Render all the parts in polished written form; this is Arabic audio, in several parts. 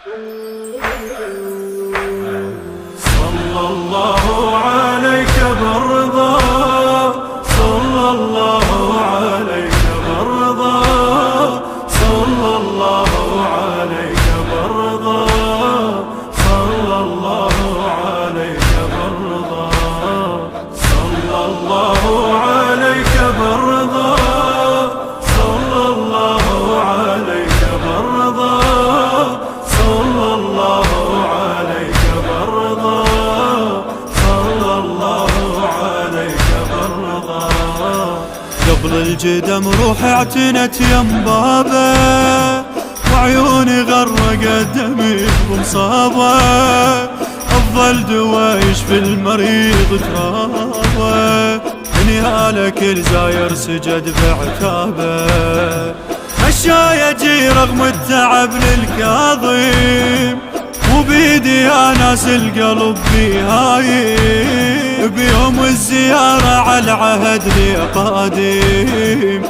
صلى الله عليك بالرضا، صلى الله عليك بالرضا، صلى الله عليك بالرضا، صلى الله عليك بالرضا، صلى الله عليك بالرضا، صلى الله عليك بالرضا، صلى الله عليك بالرضا، صلى الله عليك بالرضا. قبل الجدم روحي اعتنت يم بابه، وعيوني غرقت دمي بمصابه، افضل دوا يشفي المريض ترابه، نهالك الزاير سجد بعتابه، مشى يجي رغم التعب للكاظم، وبيدي يا ناس القلب بهايم، بيوم الزيارة على العهد لي قادم،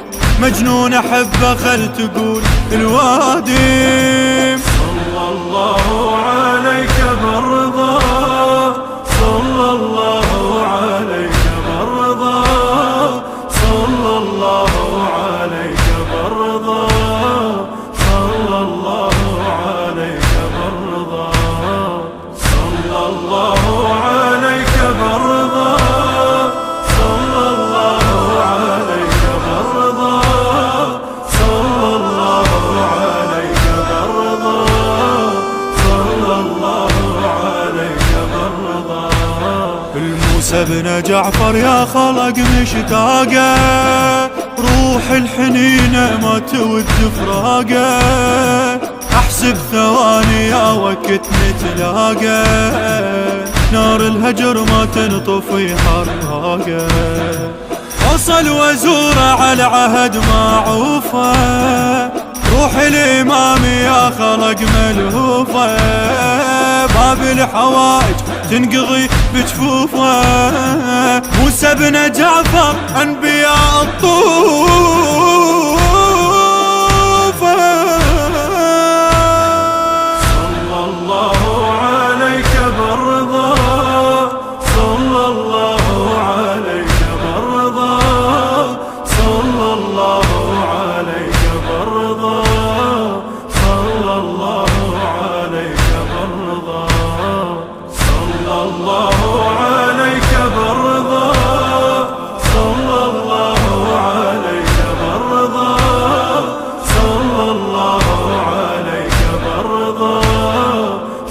مجنون أحبه خل تقول الوادم. صلى الله عليك بالرضا، صلى الله عليك بالرضا، صلى الله عليك بالرضا، صلى الله عليك بالرضا، صلى الله عليك بالرضا، صلى الله عليك بالرضا، صلى الله عليك بالرضا، صلى الله عليك بالرضا. الموسى بن جعفر يا خلق مشتاقه، روح الحنينة ما تود فراقه، احسب ثواني يا وقت نتلاقى، نار الهجر ما تنطفي حراقه، وصل وزوره على عهد معوفه، روح الامام يا خلق ملهوفه، باب الحوائج تنقضي بجفوفه، موسى بن جعفر انبياء الطوفه. صلى الله عليك بالرضا، صلى الله عليك بالرضا، صلى الله عليك بالرضا، صلى الله عليك بالرضا، صلى الله عليك بالرضا، صلى الله عليك بالرضا، صلى الله عليك بالرضا،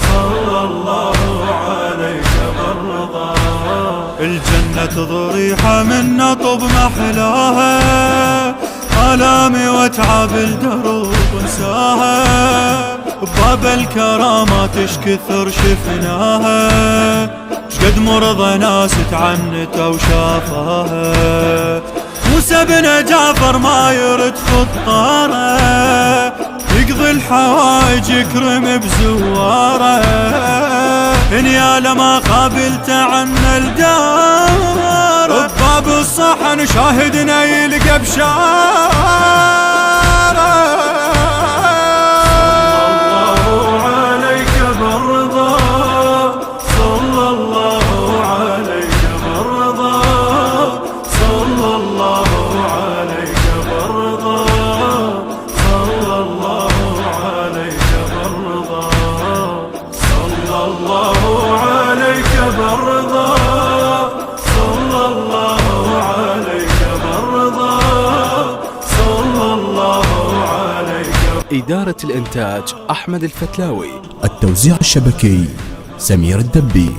صلى الله عليك بالرضا. الجنة ضريحة من نطب محلاها، آلامي واتعب الدروب انساها، باب الكرامات اش كثر شفناها، شقد مرضى ناس تعنت وشافاها، موسى بن جعفر ما يرد خطاره، يقضي الحوائج يكرم بزواره، إن يا لما قابلت عنا الدار، بباب الصحن شاهدنا يلقى بشاره. إدارة الإنتاج أحمد الفتلاوي، التوزيع الشبكي سمير الدبي.